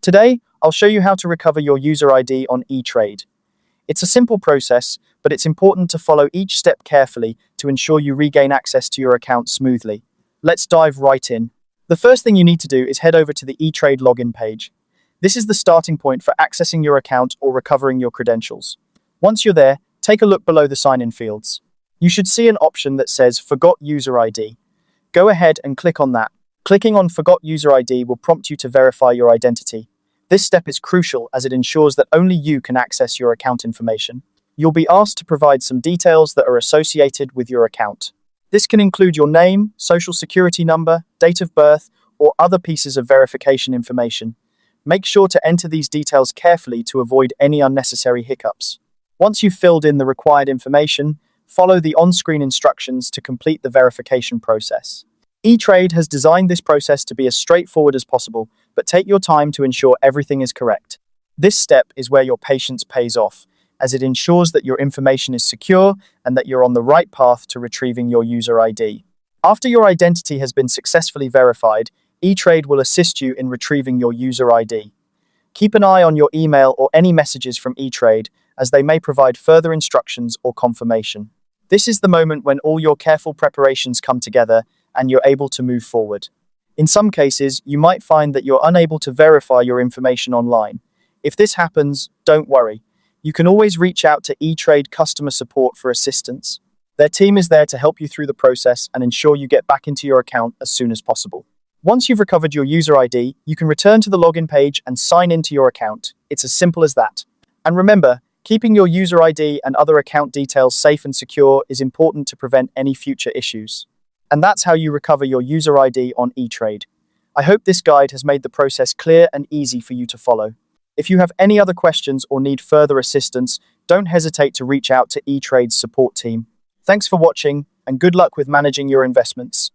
Today, I'll show you how to recover your user ID on Etrade. It's a simple process, but it's important to follow each step carefully to ensure you regain access to your account smoothly. Let's dive right in. The first thing you need to do is head over to the Etrade login page. This is the starting point for accessing your account or recovering your credentials. Once you're there, take a look below the sign-in fields. You should see an option that says Forgot User ID. Go ahead and click on that. Clicking on Forgot User ID will prompt you to verify your identity. This step is crucial as it ensures that only you can access your account information. You'll be asked to provide some details that are associated with your account. This can include your name, social security number, date of birth, or other pieces of verification information. Make sure to enter these details carefully to avoid any unnecessary hiccups. Once you've filled in the required information, follow the on-screen instructions to complete the verification process. Etrade has designed this process to be as straightforward as possible, but take your time to ensure everything is correct. This step is where your patience pays off, as it ensures that your information is secure and that you're on the right path to retrieving your user ID. After your identity has been successfully verified, Etrade will assist you in retrieving your user ID. Keep an eye on your email or any messages from Etrade, as they may provide further instructions or confirmation. This is the moment when all your careful preparations come together and you're able to move forward. In some cases, you might find that you're unable to verify your information online. If this happens, don't worry. You can always reach out to Etrade customer support for assistance. Their team is there to help you through the process and ensure you get back into your account as soon as possible. Once you've recovered your user ID, you can return to the login page and sign into your account. It's as simple as that. And remember, keeping your user ID and other account details safe and secure is important to prevent any future issues. And that's how you recover your user ID on Etrade. I hope this guide has made the process clear and easy for you to follow. If you have any other questions or need further assistance, don't hesitate to reach out to Etrade's support team. Thanks for watching, and good luck with managing your investments.